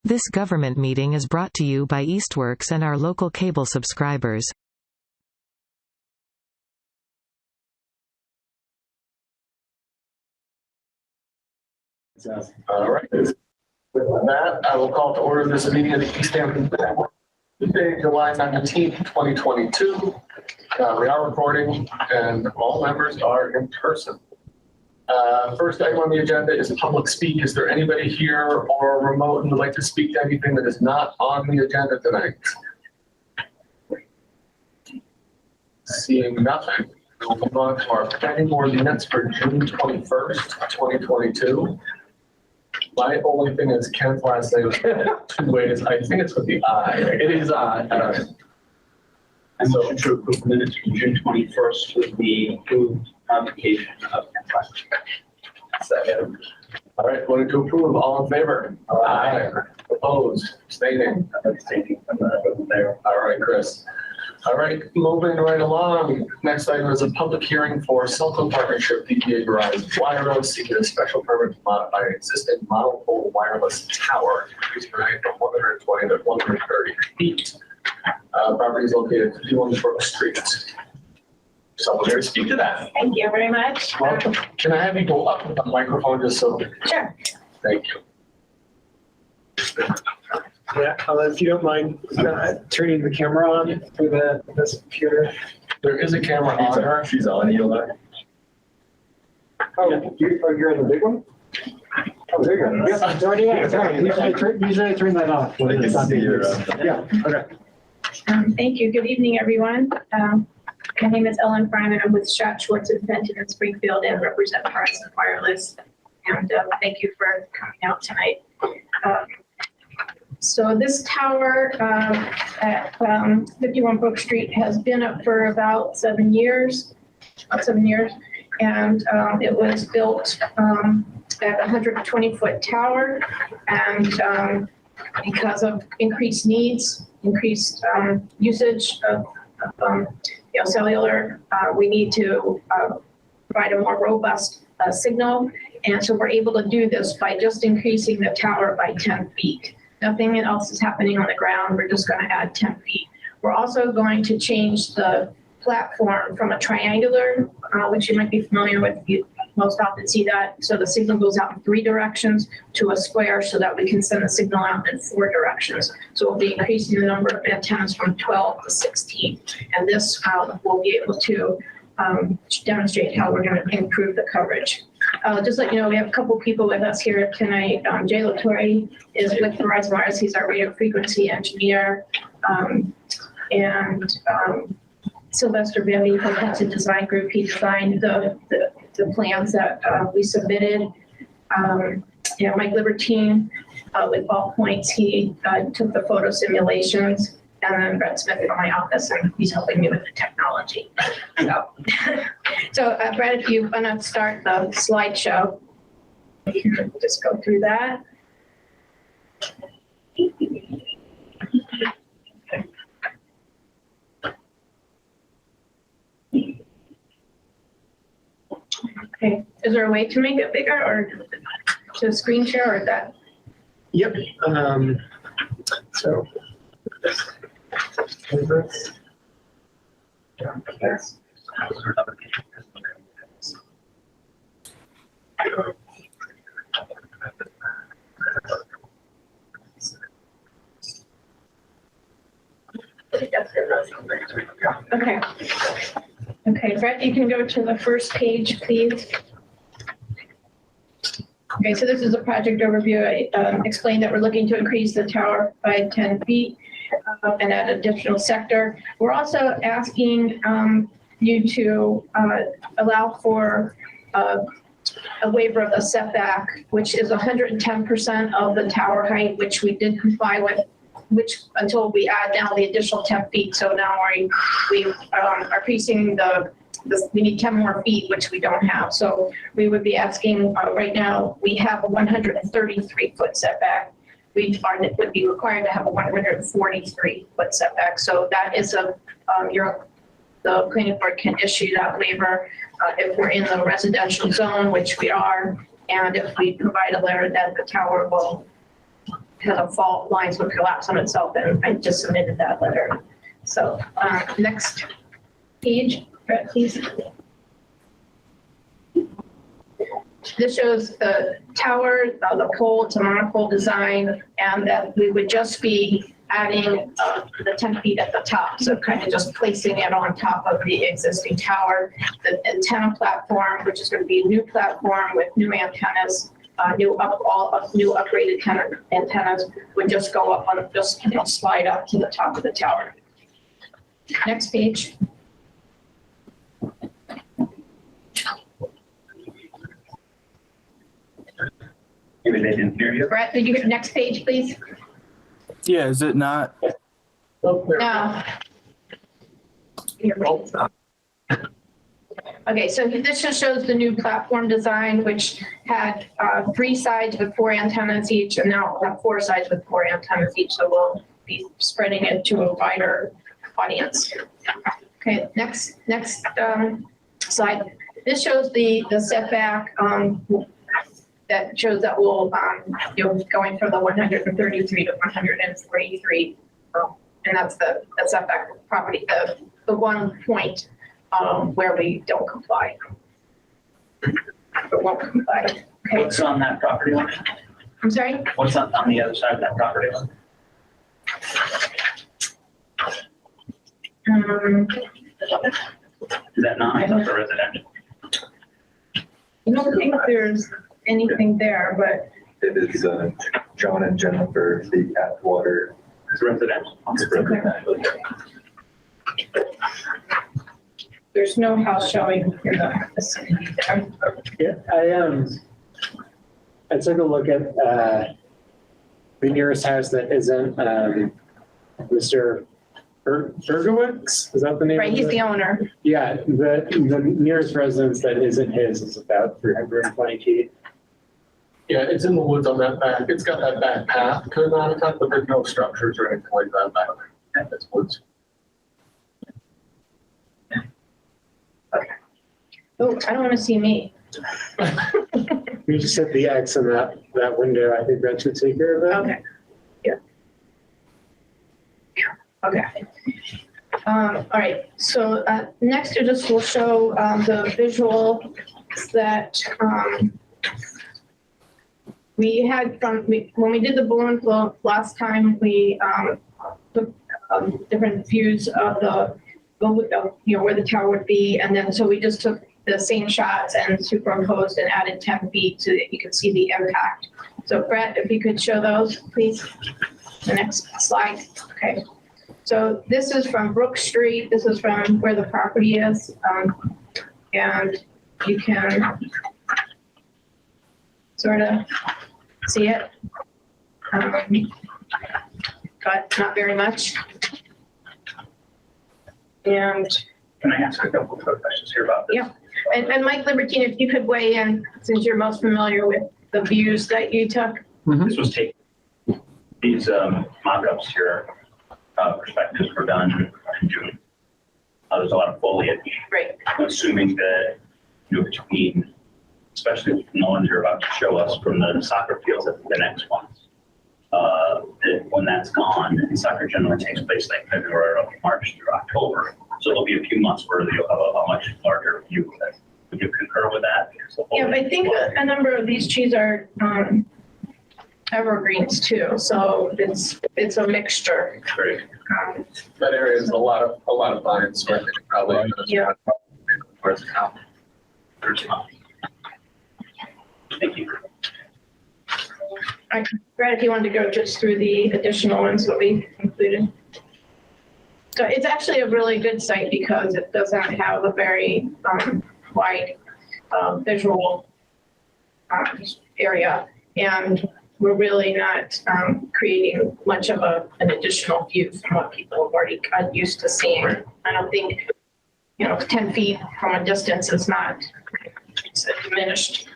This government meeting is brought to you by Eastworks and our local cable subscribers. All right. With that, I will call to order this meeting of the Easthampton Tuesday, July 19th, 2022. We are recording and all members are in person. First item on the agenda is a public speak. Is there anybody here or remote who would like to speak to anything that is not on the agenda tonight? Seeing nothing, we'll move on to our planning board minutes for June 21st, 2022. My only thing is Ken's last name two ways. I think it's with the I. It is I. I motion to approve minutes from June 21st with the approved application of Ken's last name. Second. All right, voting to approve. All in favor? Aye. Opposed? Abstaining? Abstaining from the there. All right, Chris. All right, moving right along. Next item is a public hearing for Selco Partnership DBA Verizon Wireless seeking a special permit to modify an existing monopole wireless tower increasing the height from 120 to 130 feet. Property is located at 51 Brook Street. Someone here to speak to that. Thank you very much. Welcome. Can I have you go up with the microphone just so? Sure. Thank you. Yeah, if you don't mind turning the camera on for this computer. There is a camera on her. She's on Eli. Oh, you're in the big one? Oh, there you go. Yeah, it's already on. It's all right. Usually I turn that off. When it's not being used. Yeah, okay. Thank you. Good evening, everyone. My name is Ellen Fryman. I'm with Scott Schwartz and Fenton in Springfield and represent Verizon Wireless. And thank you for coming out tonight. So this tower at 51 Brook Street has been up for about 7 years, and it was built at a 120-foot tower, and because of increased needs, increased usage of cellular, we need to provide a more robust signal, and so we're able to do this by just increasing the tower by 10 feet. Nothing else is happening on the ground. We're just going to add 10 feet. We're also going to change the platform from a triangular, which you might be familiar with. You most often see that. So the signal goes out in 3 directions, to a square so that we can send the signal out in 4 directions. So we'll be increasing the number of antennas from 12 to 16. And this will be able to demonstrate how we're going to improve the coverage. Just let you know, we have a couple people with us here tonight. Jay Latorre is with Verizon Wireless. He's our radio frequency engineer. Sylvester Bibby from Hudson Design Group. He designed the plans that we submitted. Mike Libertine with Ballpoints. He took the photo simulations. And then Brett Smith from my office, and he's helping me with the technology. So Brett, if you want to start the slideshow, you can just go through that. Okay, is there a way to make it bigger or to screen share or that? Yep. So. Yes. Okay. Okay, Brett, you can go to the first page, please. Okay, so this is a project overview. I explained that we're looking to increase the tower by 10 feet and add additional sector. We're also asking you to allow for a waiver of the setback, which is 110% of the tower height, which we did comply with, which until we add now the additional 10 feet. So now we are increasing we need 10 more feet, which we don't have. So we would be asking, right now, we have a 133-foot setback. We would be required to have a 143-foot setback. So that is the planning board can issue that waiver if we're in the residential zone, which we are, and if we provide a letter that the tower will has a fault, lines would collapse on itself, and I just submitted that letter. So, next page, Brett, please. This shows the tower, the pole, it's a monopole design, and that we would just be adding the 10 feet at the top. So kind of just placing it on top of the existing tower. The antenna platform, which is going to be a new platform with new antennas, new upgraded antennas would just go up on, just slide up to the top of the tower. Next page. Maybe they didn't hear you. Brett, did you get next page, please? Yeah, is it not? Oh, there. No. Here, please. Okay, so this just shows the new platform design, which had 3 sides with 4 antennas each, and now we'll have 4 sides with 4 antennas each, so we'll be spreading it to a wider audience. Okay, next slide. This shows the setback that shows that we'll, going from the 133 to 143, and that's the setback property, the one point where we don't comply. But won't comply. Okay. What's on that property line? I'm sorry? What's on the other side of that property line? Is that not or residential? I don't think there's anything there, but It is John and Jennifer, the Atwater. It's residential. there's no house showing in the vicinity there. Yeah, I took a look at the nearest house that isn't Mr. Bergowitz. Is that the name? Right, of he's it? the owner. Yeah, the nearest residence that isn't his is about 320 feet. Yeah, it's in the woods on that back. It's got that back path coming out of top, but there's no structures or anything like that back there. It's woods. Oh, I don't want to see me. You just hit the X in that window. I think that should take care of that. Okay. Yeah. Okay. All right. So next, I just will show the visual that we had when we did the balloon float last time. We took different views of where the tower would be, and then so we just took the same shots and superimposed and added 10 feet so that you could see the impact. So Brett, if you could show those, please. The next slide. Okay. So this is from Brook Street. This is from where the property is. And you can sort of see it. But not very much. And Can I ask a couple of questions here about this? yeah. And Mike Libertine, if you could weigh in, since you're most familiar with the views that you took. This was taken, these mock-ups here, perspectives were done in June. There's a lot of foliage. Right. I'm assuming that, between, especially from the ones you're about to show us from the soccer fields at the next ones, that when that's gone, and soccer generally takes place like February or March through October. So there'll be a few months where you'll have a much larger view of it. Would you concur with that? Yeah, but I think a number of these trees are evergreens too, so it's a mixture. Great. That area is a lot of vines, so I think probably. Yeah. Where's the cow? There's not. Thank you. All right, Brad, if you wanted to go just through the additional ones that we included. So it's actually a really good site because it doesn't have a very wide visual area, and we're really not creating much of an additional view from what people have already got used to seeing. I don't think, 10 feet from a distance is not, it's a diminished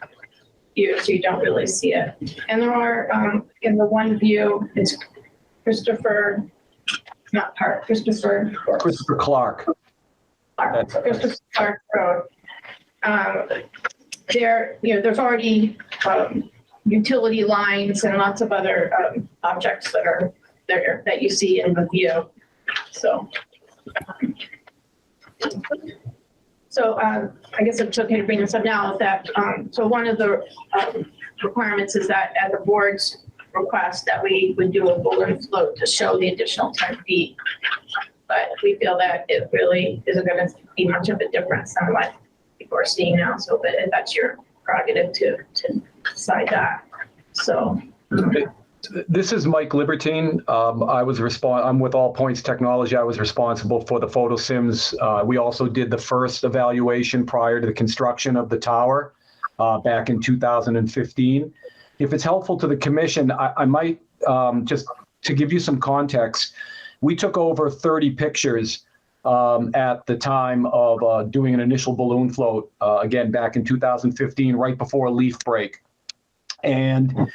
view, so you don't really see it. And there are, in the one view, it's Christopher Clark. Christopher Clark Road. There's already utility lines and lots of other objects that are there that you see in the view. So I guess it's okay to bring this up now that, so one of the requirements is that at the board's request that we would do a balloon float to show the additional 10 feet. But we feel that it really isn't going to be much of a difference than what people are seeing now. So that's your prerogative to decide that. So. This is Mike Libertine. I'm with All Points Technology. I was responsible for the photo sims. We also did the first evaluation prior to the construction of the tower back in 2015. If it's helpful to the commission, I might just to give you some context. We took over 30 pictures at the time of doing an initial balloon float, again, back in 2015, right before a leaf break. And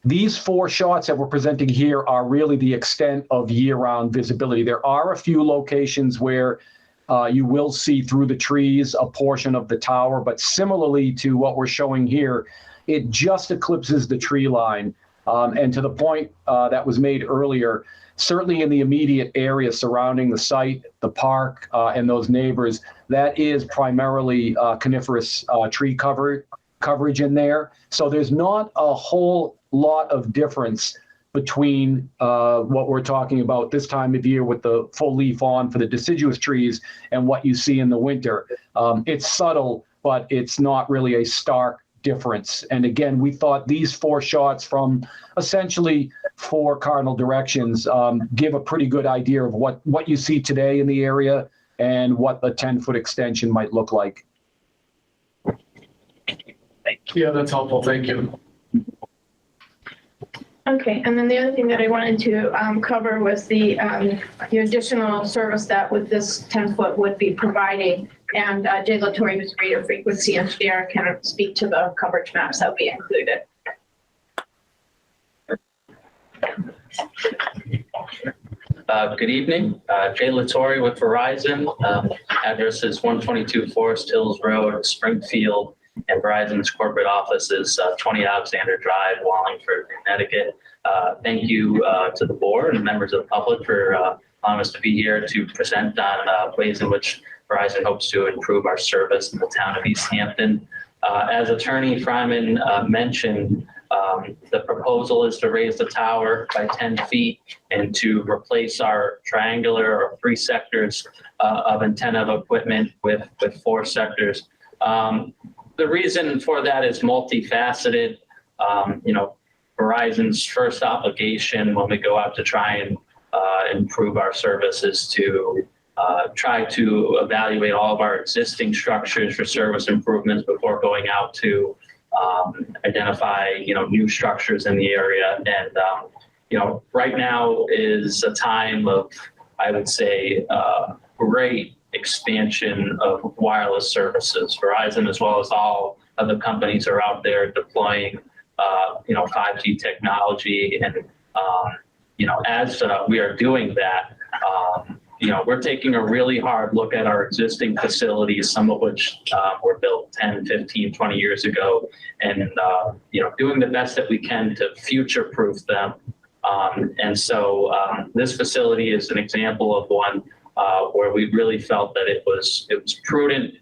these 4 shots that we're presenting here are really the extent of year-round visibility. There are a few locations where you will see through the trees a portion of the tower, but similarly to what we're showing here, it just eclipses the tree line. And to the point that was made earlier, certainly in the immediate area surrounding the site, the park, and those neighbors, that is primarily coniferous tree coverage in there. So there's not a whole lot of difference between what we're talking about this time of year with the full leaf on for the deciduous trees and what you see in the winter. It's subtle, but it's not really a stark difference. And again, we thought these 4 shots from essentially 4 cardinal directions give a pretty good idea of what you see today in the area and what the 10-foot extension might look like. Yeah, that's helpful. Thank you. Okay, and then the other thing that I wanted to cover was the additional service that with this 10-foot would be providing. And Jay Latore, who's radio frequency engineer, can speak to the coverage maps that we included. Good evening, Jay Latore with Verizon. Address is 122 Forest Hills Road, Springfield, and Verizon's corporate office is 20 Alexander Drive, Wallingford, Connecticut. Thank you to the board and members of the public for allowing us to be here to present on ways in which Verizon hopes to improve our service in the town of Easthampton. As Attorney Fryman mentioned, the proposal is to raise the tower by 10 feet and to replace our triangular or 3 sectors of antenna equipment with 4 sectors. The reason for that is multifaceted. Verizon's first obligation when we go out to try and improve our service is to try to evaluate all of our existing structures for service improvements before going out to identify, new structures in the area. And, right now is a time of, I would say, great expansion of wireless services. Verizon, as well as all other companies, are out there deploying, 5G technology. And, as we are doing that, we're taking a really hard look at our existing facilities, some of which were built 10, 15, 20 years ago, and, doing the best that we can to future-proof them. And so this facility is an example of one where we really felt that it was prudent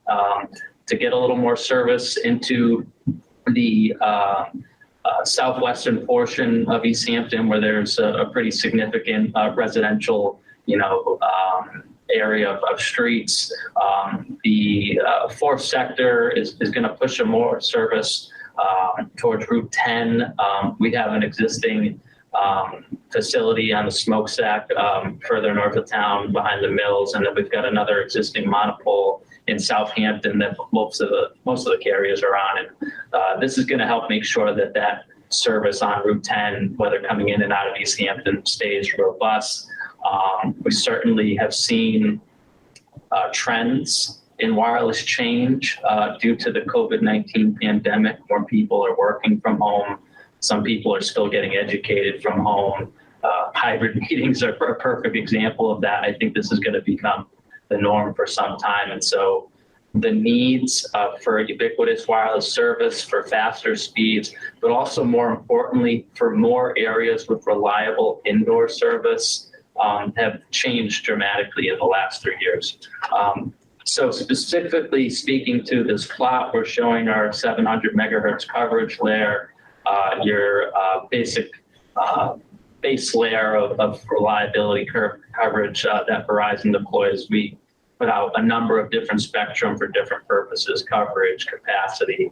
to get a little more service into the southwestern portion of Easthampton, where there's a pretty significant residential, area of streets. The 4th sector is going to push a more service towards Route 10. We have an existing facility on the smokestack further north of town behind the mills, and then we've got another existing monopole in Southampton that most of the carriers are on. And this is going to help make sure that service on Route 10, whether coming in and out of Easthampton, stays robust. We certainly have seen trends in wireless change due to the COVID-19 pandemic. More people are working from home. Some people are still getting educated from home. Hybrid meetings are a perfect example of that. I think this is going to become the norm for some time. And so, the needs for ubiquitous wireless service, for faster speeds, but also more importantly, for more areas with reliable indoor service have changed dramatically in the last 3 years. So specifically speaking to this plot, we're showing our 700 megahertz coverage layer, your basic base layer of reliability coverage that Verizon deploys. We put out a number of different spectrum for different purposes: coverage, capacity,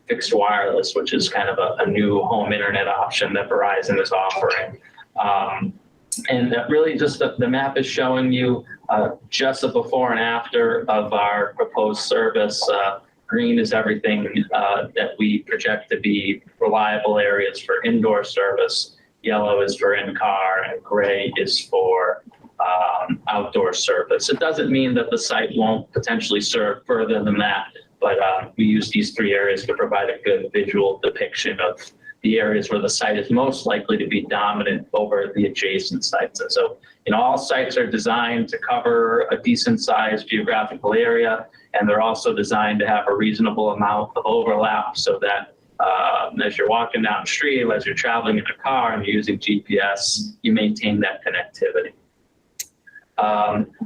fixed wireless, which is kind of a new home internet option that Verizon is offering. And that really just the map is showing you just a before and after of our proposed service. Green is everything that we project to be reliable areas for indoor service. Yellow is for in-car, and gray is for outdoor service. It doesn't mean that the site won't potentially serve further than that, but we use these 3 areas to provide a good visual depiction of the areas where the site is most likely to be dominant over the adjacent sites. And so, all sites are designed to cover a decent sized geographical area, and they're also designed to have a reasonable amount of overlap so that as you're walking down the street, as you're traveling in a car and you're using GPS, you maintain that connectivity.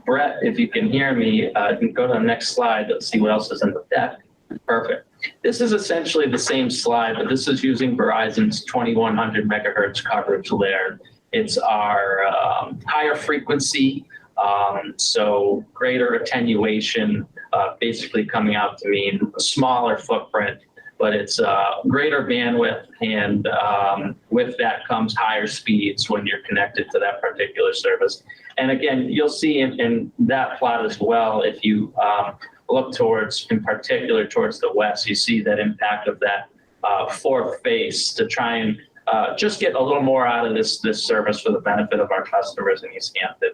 Brett, if you can hear me, you can go to the next slide. Let's see what else is in the deck. Perfect. This is essentially the same slide, but this is using Verizon's 2100 megahertz coverage layer. It's our higher frequency, so greater attenuation, basically coming out to mean a smaller footprint, but it's greater bandwidth, and with that comes higher speeds when you're connected to that particular service. And again, you'll see in that plot as well, if you look towards, in particular towards the west, you see that impact of that fourth phase to try and just get a little more out of this service for the benefit of our customers in Easthampton.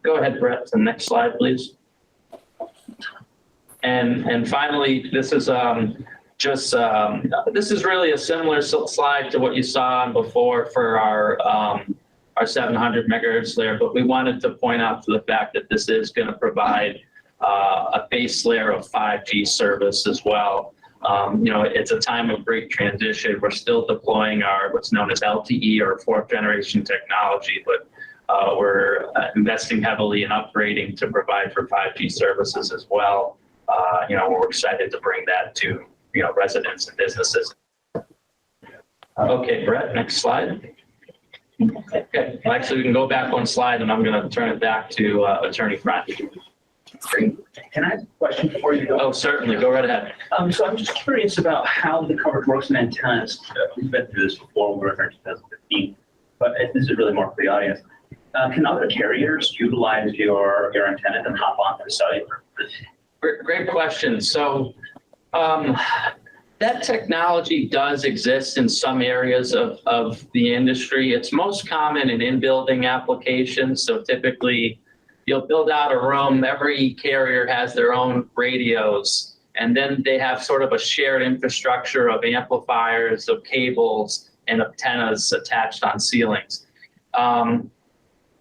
Go ahead, Brett, to the next slide, please. And finally, this is this is really a similar slide to what you saw before for our 700 megahertz layer, but we wanted to point out to the fact that this is going to provide a base layer of 5G service as well. It's a time of great transition. We're still deploying our what's known as LTE or fourth generation technology, but we're investing heavily in upgrading to provide for 5G services as well. We're excited to bring that to residents and businesses. Okay, Brett, next slide. Okay, actually, we can go back one slide, and I'm going to turn it back to Attorney French. Can I ask a question before you go? Oh, certainly. Go right ahead. So I'm just curious about how the coverage works in antennas. We've been through this before. We were here in 2015, but this is really more for the audience. Can other carriers utilize your antenna and hop onto the cellular? Great question. So that technology does exist in some areas of the industry. It's most common in in-building applications. So typically, you'll build out a room, every carrier has their own radios, and then they have sort of a shared infrastructure of amplifiers, of cables, and antennas attached on ceilings.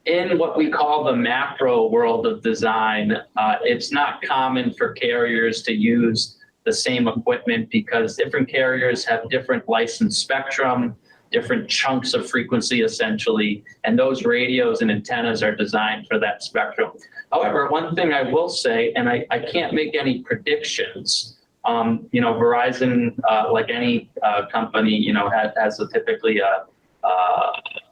In what we call the macro world of design, it's not common for carriers to use the same equipment because different carriers have different licensed spectrum, different chunks of frequency essentially, and those radios and antennas are designed for that spectrum. However, one thing I will say, and I can't make any predictions, Verizon, like any company, has typically a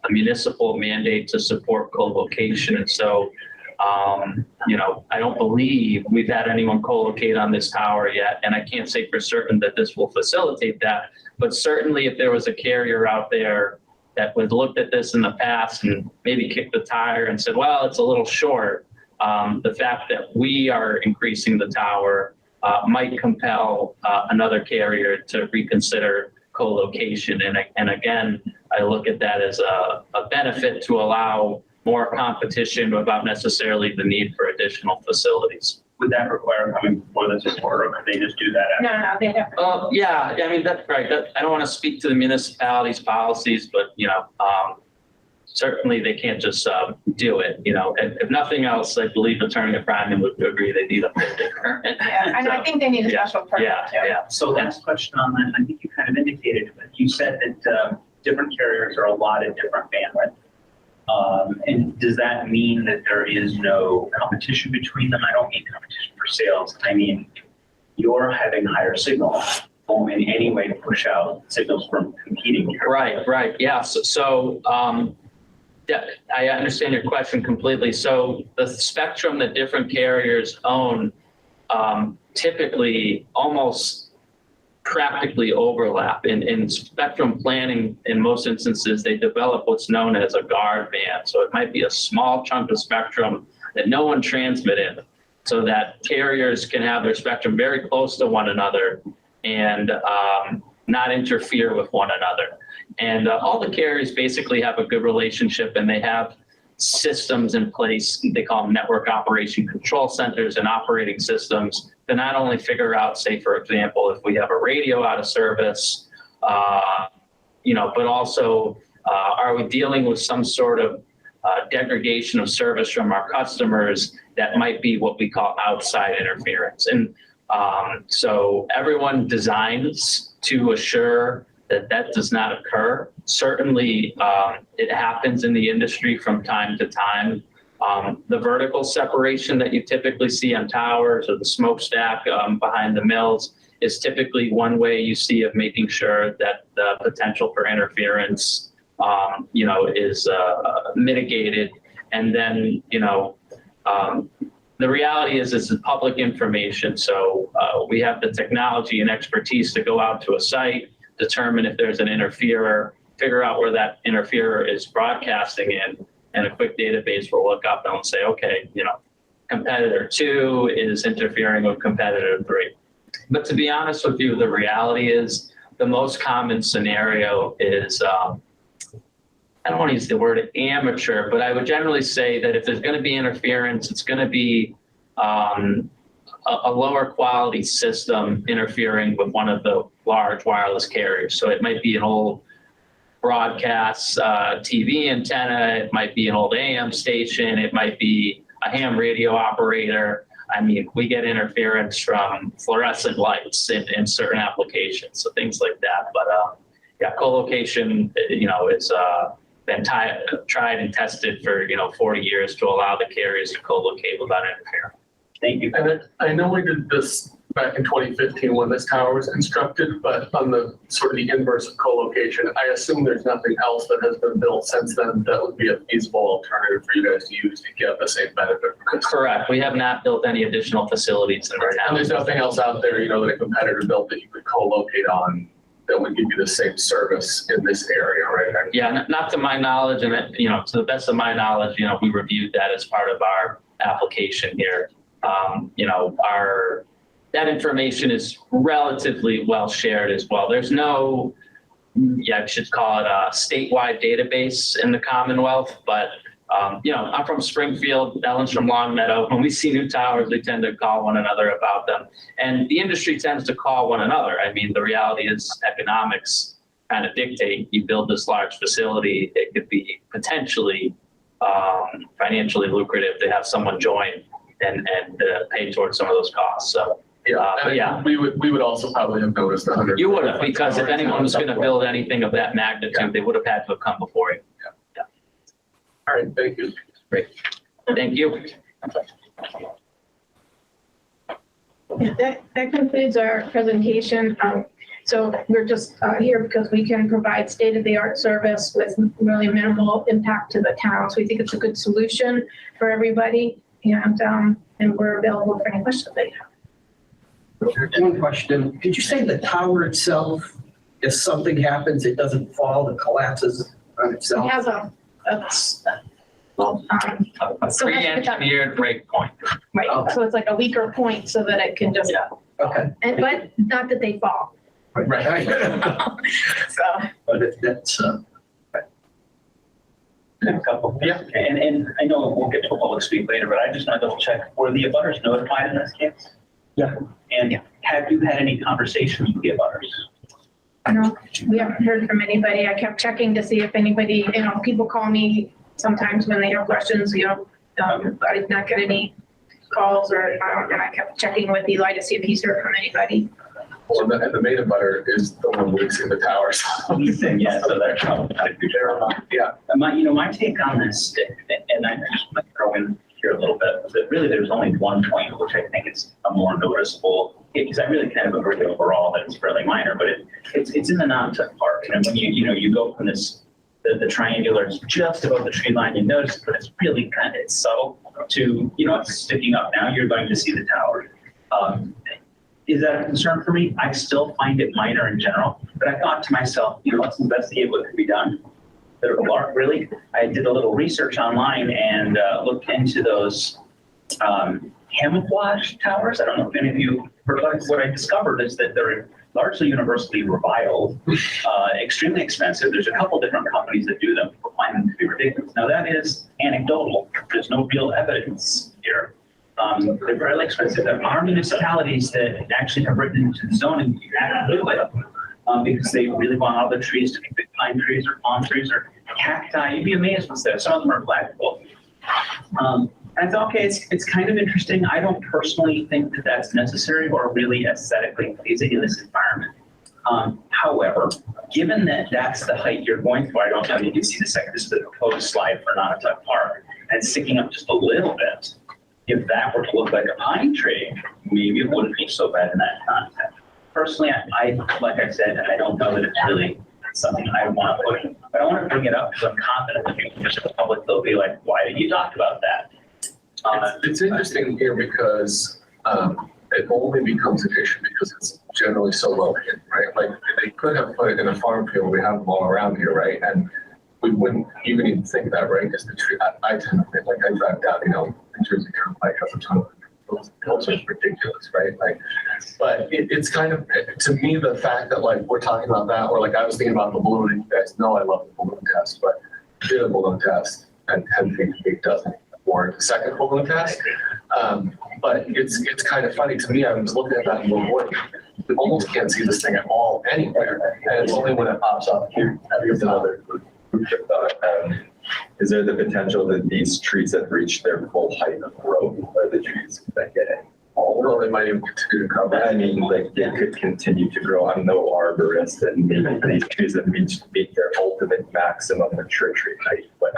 municipal mandate to support co-location. And so, I don't believe we've had anyone co-locate on this tower yet, and I can't say for certain that this will facilitate that. But certainly if there was a carrier out there that would looked at this in the past and maybe kicked the tire and said, well, it's a little short, the fact that we are increasing the tower might compel another carrier to reconsider co-location. And again, I look at that as a benefit to allow more competition without necessarily the need for additional facilities. Would that require coming before this board, or could they just do that? No, they have. Yeah, I mean, that's right. I don't want to speak to the municipality's policies, but, certainly they can't just do it. If nothing else, I believe Attorney O'Brien would agree they need a building permit. Yeah, and I think they need a special permit Yeah, too. yeah. So last question on that, I think you kind of indicated, but you said that different carriers are allotted different bandwidth. And does that mean that there is no competition between them? I don't mean competition for sales. I mean, you're having higher signal. In any way push out signals from competing carriers. Right. Yeah. Yeah, I understand your question completely. So the spectrum that different carriers own typically almost practically overlap. In spectrum planning, in most instances, they develop what's known as a guard band. So it might be a small chunk of spectrum that no one transmit in, so that carriers can have their spectrum very close to one another and not interfere with one another. And all the carriers basically have a good relationship, and they have systems in place. They call them network operation control centers and operating systems to not only figure out, say, for example, if we have a radio out of service, but also are we dealing with some sort of degradation of service from our customers that might be what we call outside interference. And so everyone designs to assure that that does not occur. Certainly, it happens in the industry from time to time. The vertical separation that you typically see on towers or the smokestack behind the mills is typically one way you see of making sure that the potential for interference, is mitigated. And then, the reality is this is public information. So we have the technology and expertise to go out to a site, determine if there's an interferer, figure out where that interferer is broadcasting in, and a quick database will look up and will say, okay, competitor 2 is interfering with competitor 3. But to be honest with you, the reality is the most common scenario is, I don't want to use the word amateur, but I would generally say that if there's going to be interference, it's going to be a lower quality system interfering with one of the large wireless carriers. So it might be an old broadcast TV antenna, it might be an old AM station, it might be a ham radio operator. I mean, we get interference from fluorescent lights in certain applications, so things like that. But co-location, it's been tried and tested for 40 years to allow the carriers to co-locate without interference. Thank you. And I know we did this back in 2015 when this tower was constructed, but on the sort of the inverse of co-location, I assume there's nothing else that has been built since then that would be a feasible alternative for you guys to use to get the same benefit from this. Correct. We have not built any additional facilities in the town. And there's nothing else out there, that a competitor built that you could co-locate on that would give you the same service in this area, right? Yeah, not to my knowledge, and to the best of my knowledge, we reviewed that as part of our application here. That information is relatively well shared as well. There's no, I should call it a statewide database in the Commonwealth, but I'm from Springfield, Ellen's from Longmeadow. When we see new towers, we tend to call one another about them. And the industry tends to call one another. I mean, the reality is economics kind of dictate you build this large facility, it could be potentially financially lucrative to have someone join and pay towards some of those costs. So we would also probably have noticed 100. You would have, because if anyone was going to build anything of that magnitude, they would have had to have come before you. Yeah. All right, thank you. Great. Thank you. Yeah, that concludes our presentation. So we're just here because we can provide state-of-the-art service with really minimal impact to the town. So we think it's a good solution for everybody, and we're available for any questions that you have. One question. Did you say the tower itself, if something happens, it doesn't fall, it collapses on It itself? has a pre-engineered break point. right. Okay. So it's like a weaker point so that it can just, Okay. but not that they fall. Right. So. But that's, A couple. Yeah. And I know we'll get to a public speak later, but I just want to double check. Were the abutters notified in this case? Yeah. And have you had any conversations with the abutters? No, we haven't heard from anybody. I kept checking to see if anybody, people call me sometimes when they have questions, but I did not get any calls and I kept checking with Eli to see if he's heard from anybody. Well, and the main butter is the one leasing the towers. Yeah, so they're probably not a huge error. Yeah. My take on this, and I just want to throw in here a little bit, is that really there's only one point which I think is a more noticeable, because I really kind of agree overall that it's fairly minor, but it's in the non-tech park. And when you go from this, the triangular is just above the tree line, you notice, but it's really it's subtle to, it's sticking up. Now you're going to see the tower. Is that a concern for me? I still find it minor in general, but I thought to myself, let's investigate what could be done. Really, I did a little research online and looked into those camouflage towers. I don't know if any of you heard about it. What I discovered is that they're largely universally reviled, extremely expensive. There's a couple different companies that do them. People find them to be ridiculous. Now that is anecdotal. There's no real evidence here. They're very expensive. There are municipalities that actually have written into the zoning to do it because they really want all the trees to be big pine trees or palm trees or cacti. You'd be amazed what's there. Some of them are flagpole. And I thought, okay, it's kind of interesting. I don't personally think that that's necessary or really aesthetically pleasing in this environment. However, given that that's the height you're going for, I don't know if you can see this is the proposed slide for Nonotuck Park, and sticking up just a little bit. If that were to look like a pine tree, maybe it wouldn't be so bad in that context. Personally, I like I said, I don't know that it's really something I want to push, but I want to bring it up because I'm confident that the public, they'll be like, why did you talk about that? It's interesting here because it only becomes an issue because it's generally so low hidden, right? Like they could have put it in a farm field. We have them all around here, right? And we wouldn't even think that, right? Because the tree, I tend to think, like I drive down, New Jersey Turnpike has a ton of those hills are ridiculous, right? Like, but it's kind of, to me, the fact that like we're talking about that, or like I was thinking about the balloon. You guys know I love the balloon test, but did a balloon test and 10 feet doesn't warrant a second balloon test. But it's kind of funny to me. I was looking at that and going, you almost can't see this thing at all anywhere, and it's only when it pops up here. Here's another thought. Is there the potential that these trees have reached their full height of growth, or the trees that get it? Well, they might even continue to cover. I mean, like they could continue to grow. I'm no arborist, and maybe these trees have reached their ultimate maximum mature tree height. But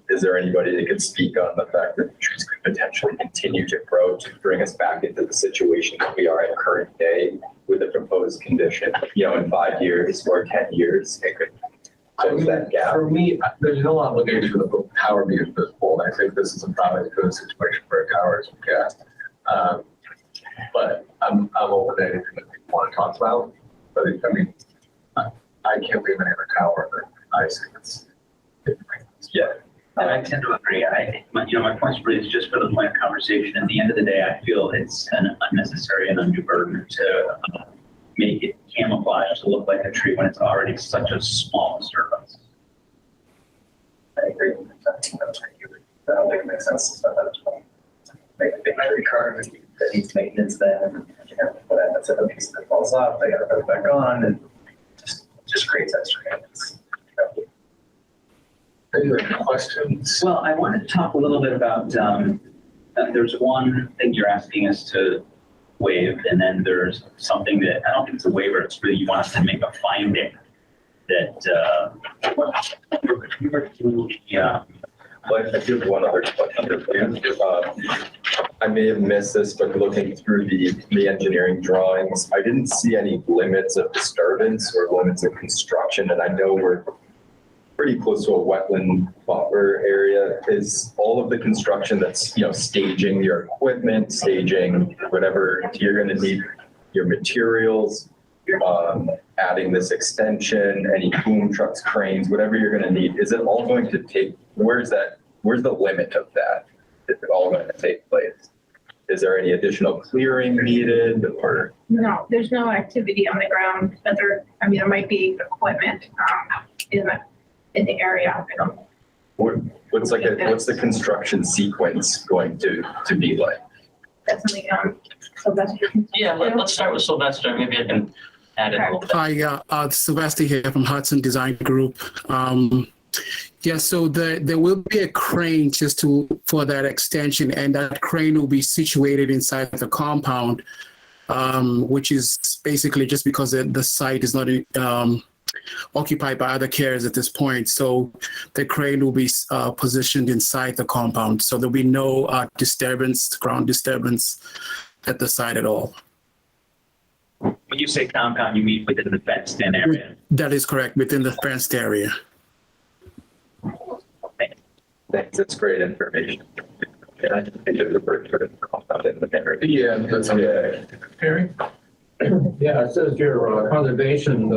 is there anybody that could speak on the fact that the trees could potentially continue to grow to bring us back into the situation that we are at current day with the proposed condition? In 5 years or 10 years, it could close that gap. For me, there's no obligation for the tower being visible. I think this is a probably good situation for a tower as we can. But I'm open to anything that people want to talk about. But I mean, I can't leave any other tower that I see it's. Yeah, and I tend to agree. My point really is just for the point of conversation. At the end of the day, I feel it's an unnecessary and undue burden to make it camouflage to look like a tree when it's already such a small disturbance. I agree. I don't think it makes sense to spend that as well. Make a big requirement that needs maintenance then, but that's a piece that falls off, they gotta put it back on, and just creates extra maintenance. Any other questions? Well, I wanted to talk a little bit about, there's one thing you're asking us to waive, and then there's something that, I don't think it's a waiver, it's really you want us to make a finding that, yeah. But I do have one other question. I may have missed this, but looking through the engineering drawings, I didn't see any limits of disturbance or limits of construction, and I know we're pretty close to a wetland buffer area. Is all of the construction that's, staging your equipment, staging whatever you're going to need, your materials, adding this extension, any boom trucks, cranes, whatever you're going to need, is it all going to take, where's the limit of that? Is it all going to take place? Is there any additional clearing needed, or? No, there's no activity on the ground, but there might be equipment in the area. I don't. What's the construction sequence going to be like? That's something Sylvester. Yeah, let's start with Sylvester. Maybe I can add in a little bit. Hi, Sylvester here from Hudson Design Group. Yeah, so there will be a crane for that extension, and that crane will be situated inside the compound, which is basically just because the site is not occupied by other carriers at this point. So the crane will be positioned inside the compound. So there'll be no ground disturbance at the site at all. When you say compound, you mean within the fenced-in area? That is correct, within the fenced area. Thanks, that's great information. And I think it refers to the compound in the area. Yeah, that's okay. Harry? Yeah, it says your conservation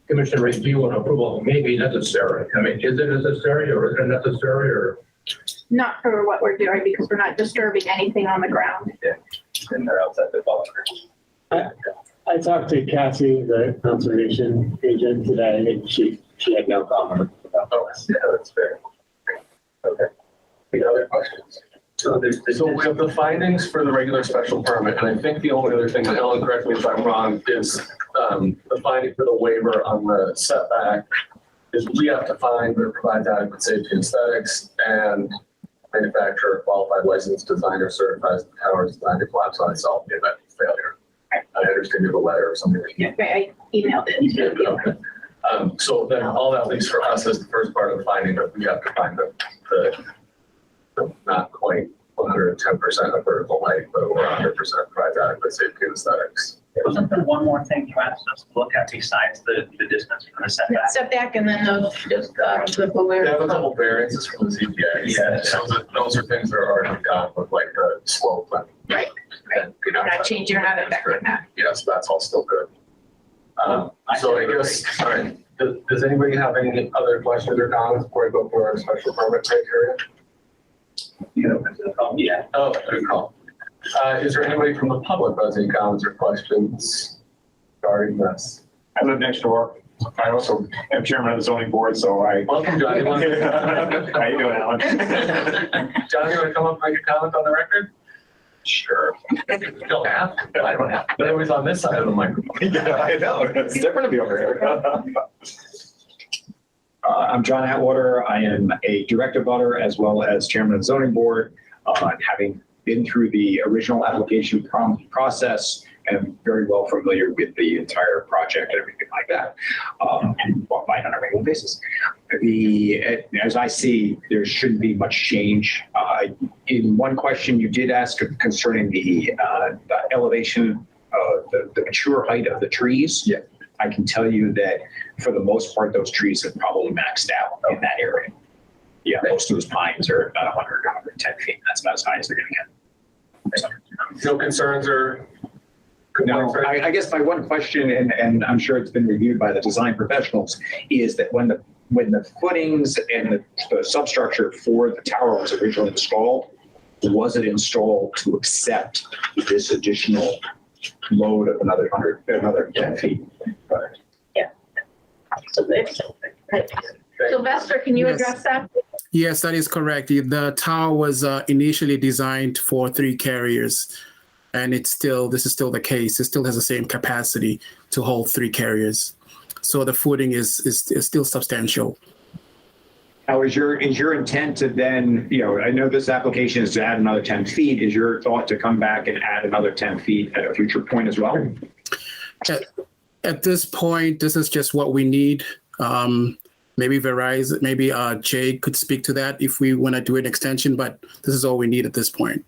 commission review and approval may be necessary. I mean, is it necessary or is it necessary or? Not for what we're doing because we're not disturbing anything on the ground. And they're outside the buffer. I talked to Cassie, the conservation agent today, and she had no comment about Oh, yeah, that's fair. Okay. Any other questions? So we have the findings for the regular special permit, and I think the only other thing, and Ellen, correct me if I'm wrong, is the finding for the waiver on the setback is we have to find or provide adequate safety and aesthetics, and manufacturer, qualified licensed designer certifies the tower is designed to collapse on itself in the event of failure. I understand you have a letter or something. Yeah, I emailed it. Okay. So then all that leaves for us is the first part of the finding that we have to find the not quite 110% of vertical height, but over 100% provides adequate safety and aesthetics. Wasn't there one more thing you asked us to look at besides the distance from the setback? Setback and then the balloon. They have a couple variances from the ZBA. Yeah. So those are things that are already done with like the slope. Right. You're not changing, you're not affecting that. Yes, that's all still good. So I guess, all right, does anybody have any other questions or comments before I go for our special permit criteria? Yeah. Oh, good call. Is there anybody from the public who has any comments or questions regarding this? I live next door. I also am chairman of the zoning board, so I. Welcome, Johnny. How you doing, Alan? Johnny, you want to come up and make a comment on the record? Sure. You don't have to. I don't have to. But it was on this side of the microphone. Yeah, I know. It's different to be over here. I'm John Atwater. I am a director butter as well as chairman of the zoning board. Having been through the original application process and very well familiar with the entire project and everything like that, and walk by it on a regular basis. As I see, there shouldn't be much change. In one question you did ask concerning the elevation, the mature height of the trees. Yeah. I can tell you that for the most part, those trees have probably maxed out in that area. Yeah, most of those pines are about 100, 110 feet. That's about as high as they're going to get. No concerns or? No, I guess my one question, and I'm sure it's been reviewed by the design professionals, is that when the footings and the substructure for the tower was originally installed, was it installed to accept this additional load of another 10 feet? Yeah. Sylvester, can you address that? Yes, that is correct. The tower was initially designed for 3 carriers, and this is still the case. It still has the same capacity to hold 3 carriers. So the footing is still substantial. Now, is your intent to then, I know this application is to add another 10 feet. Is your thought to come back and add another 10 feet at a future point as well? At this point, this is just what we need. Maybe Verizon, maybe Jay could speak to that if we want to do an extension, but this is all we need at this point.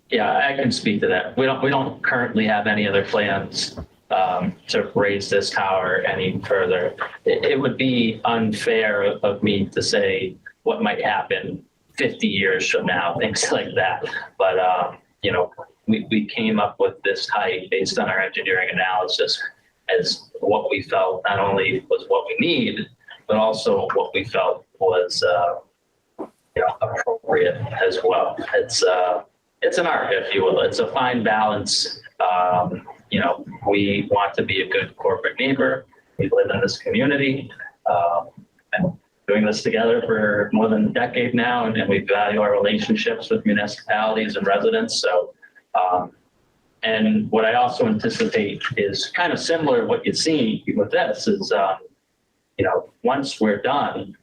Yeah, I can speak to that. We don't currently have any other plans to raise this tower any further. It would be unfair of me to say what might happen 50 years from now, things like that. But, we came up with this height based on our engineering analysis as what we felt not only was what we need, but also what we felt was appropriate as well. It's an art, if you will. It's a fine balance. We want to be a good corporate neighbor. We live in this community, and doing this together for more than a decade now, and we value our relationships with municipalities and residents. So And what I also anticipate is kind of similar to what you see with this is, once we're done,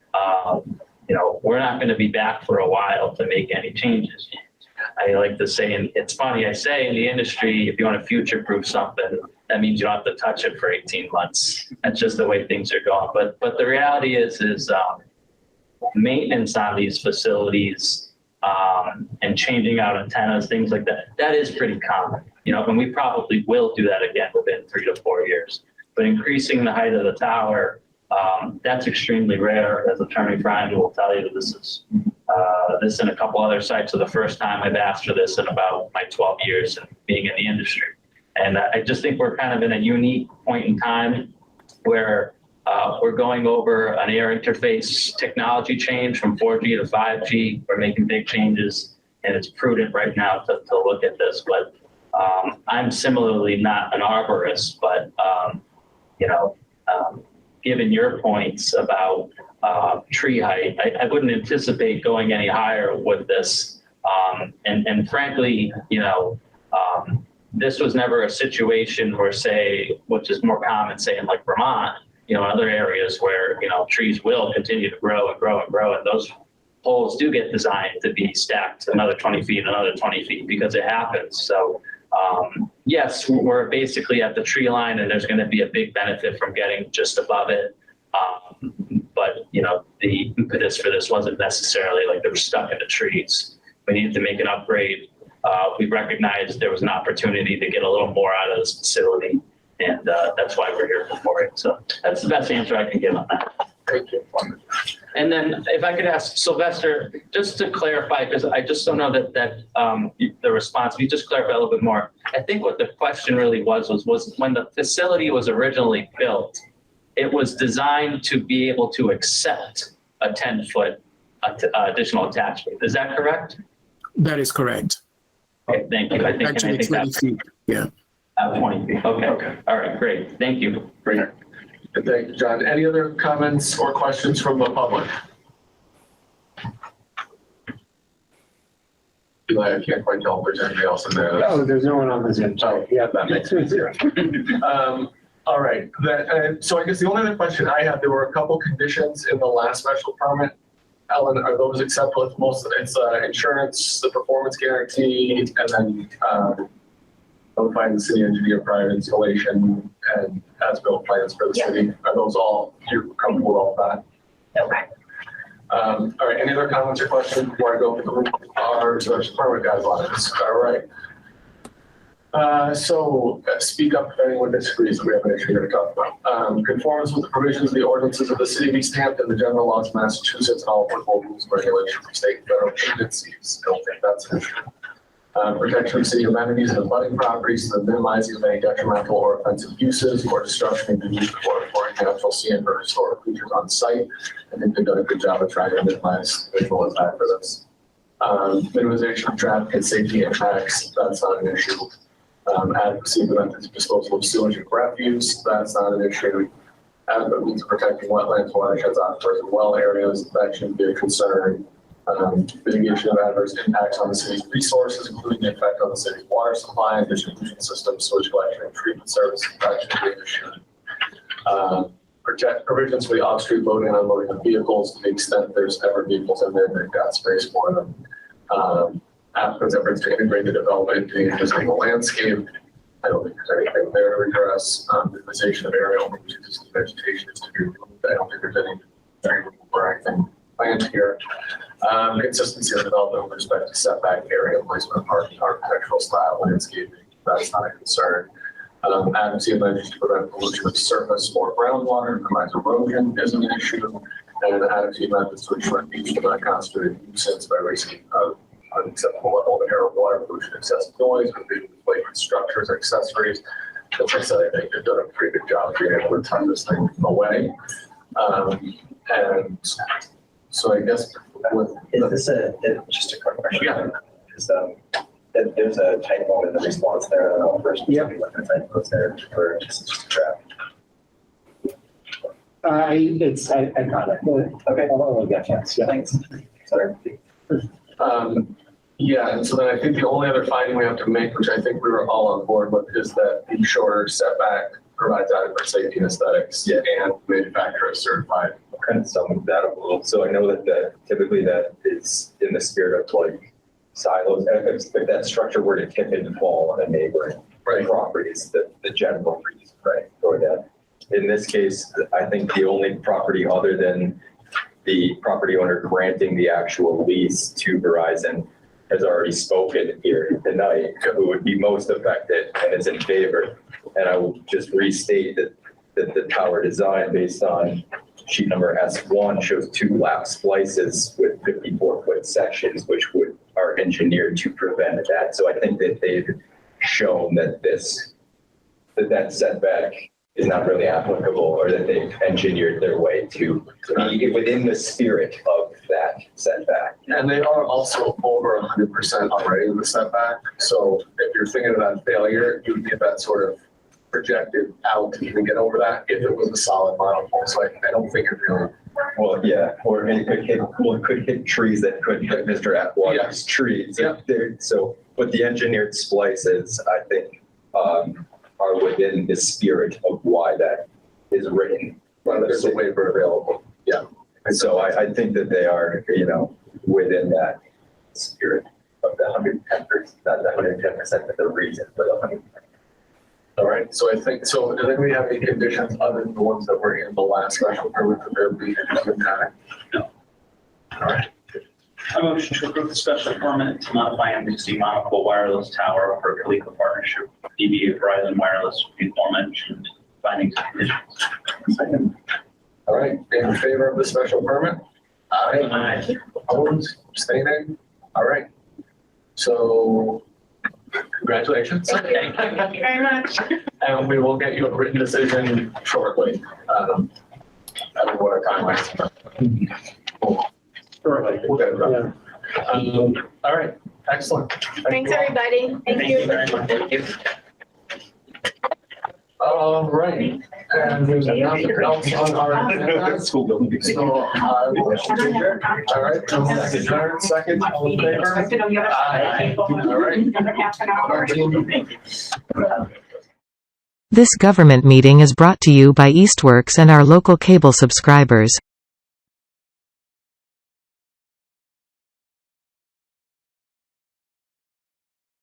we're not going to be back for a while to make any changes. I like to say, and it's funny, I say in the industry, if you want to future-proof something, that means you don't have to touch it for 18 months. That's just the way things are going. But the reality is maintenance on these facilities and changing out antennas, things like that, that is pretty common. And we probably will do that again within 3 to 4 years. But increasing the height of the tower, that's extremely rare. As Attorney Brian will tell you, this is this and a couple other sites are the first time I've asked for this in about my 12 years of being in the industry. And I just think we're kind of in a unique point in time where we're going over an air interface technology change from 4G to 5G. We're making big changes, and it's prudent right now to look at this. But I'm similarly not an arborist, but given your points about tree height, I wouldn't anticipate going any higher with this. And frankly, this was never a situation where, say, which is more common, say in like Vermont, other areas where, trees will continue to grow and grow and grow. And those poles do get designed to be stacked another 20 feet, another 20 feet, because it happens. So yes, we're basically at the tree line, and there's going to be a big benefit from getting just above it. But the impetus for this wasn't necessarily like they were stuck in the trees. We needed to make an upgrade. We recognized there was an opportunity to get a little more out of this facility, and that's why we're here for it. So that's the best answer I can give on that. Thank you. And then if I could ask Sylvester, just to clarify, because I just don't know that the response, if you just clarify a little bit more. I think what the question really was when the facility was originally built, it was designed to be able to accept a 10-foot additional attachment. Is that correct? That is correct. Okay, thank you. I think Actually, 20 feet. Yeah. 20 feet. Okay. All right, great. Thank you. Great. Thank you, John. Any other comments or questions from the public? Eli, I can't quite tell if there's anybody else in there. Oh, there's no one on the Zoom. Oh, yeah, that makes sense. All right. So I guess the only other question I had, there were a couple conditions in the last special permit. Ellen, are those acceptable with most of it's insurance, the performance guarantee, and then notifying the city engineer prior to installation and as-built plans for the city? Are those all, you're comfortable with all that? Okay. All right, any other comments or questions before I go through our special permit guidelines? All right. So speak up if anyone disagrees that we have an issue here to talk about. Conforms with the provisions of the ordinances of the city of Easthampton, the general laws of Massachusetts, and all applicable rules and regulations of state and federal agencies. I don't think that's an issue. Protection of city amenities and abutting properties, and the minimizing of any detrimental or offensive uses or destruction of the use for natural scenic or historic features on site. I think they've done a good job of trying to minimize visual impact for this. Minimization of traffic and safety impacts, that's not an issue. Adequacy of the methods of disposal of sewage and refuse, that's not an issue. Adequate means of protecting wetlands, watersheds, aquifers, and well areas, that shouldn't be a concern. Mitigation of adverse impacts on the city's resources, including the effect on the city's water supply and distribution system, sewage collection and treatment services, that should be an issue. Protect provisions for the off-street loading and unloading of vehicles to the extent there's ever vehicles in there, they've got space for them. Applicant's efforts to integrate the development into the existing landscape. I don't think there's anything there to address. Minimization of aerial existing vegetation is to be removed. I don't think there's any tree removal or anything planned here. Consistency of development with respect to setback area, placement of parking, architectural style, landscaping, that's not a concern. Adequacy of measures to prevent pollution of surface or groundwater, minimize erosion isn't an issue. And adequacy of methods to ensure beach do not constitute a nuisance by raising unacceptable level of air, water pollution, excessive noise, removing flagrant structures or accessories. As I said, I think they've done a pretty good job of being able to turn this thing away. And so I guess with is this just a quick question? Yeah. Is there's a typo in the response there. I don't know first. Yeah. What the typo is there for just traffic. I got it. Okay. I'll get chance. Yeah. Thanks. Sorry. Yeah, and so then I think the only other finding we have to make, which I think we were all on board with, is that the shorter setback provides adequate safety and aesthetics and manufacturer certified. Kind of summed that up a little. So I know that typically that is in the spirit of like silos. If that structure were to tip and fall on a neighboring properties, the general reason, right? Or that. In this case, I think the only property other than the property owner granting the actual lease to Verizon has already spoken here tonight, who would be most affected and is in favor. And I will just restate that the tower design based on sheet number S1 shows 2 lap splices with 54-foot sections, which are engineered to prevent that. So I think that they've shown that that setback is not really applicable, or that they've engineered their way to be within the spirit of that setback. And they are also over 100% already in the setback. So if you're thinking about failure, you would get that sort of projected out to even get over that if it was a solid monopole. So I don't think it really. Well, yeah, or it could hit trees that could hit Mr. Atwater's trees. Yeah. So, but the engineered splices, I think, are within the spirit of why that is written. There's a waiver available. Yeah. And so I think that they are, within that spirit of the 110%, not the 110%, but the reason for the 110%. All right, so does anybody have any conditions other than the ones that were in the last special permit for their being in time? No. All right. I motion to approve the special permit to modify MPC monopole wireless tower for Calico partnership with DBA Verizon Wireless with the aforementioned findings and conditions. Second. All right, in favor of the special permit? Aye. Opposed, abstaining? All right. So, congratulations. Thank you very much. And we will get you a written decision shortly. I don't know what our timeline is. Shortly. We'll get it done. Yeah. All right, excellent. Thanks, everybody. Thank you. very much. Thank you. All right, and there's nothing else on our agenda. School building. So I will adjourn. All right, second, all in favor? Aye. All right. This government meeting is brought to you by Eastworks and our local cable subscribers.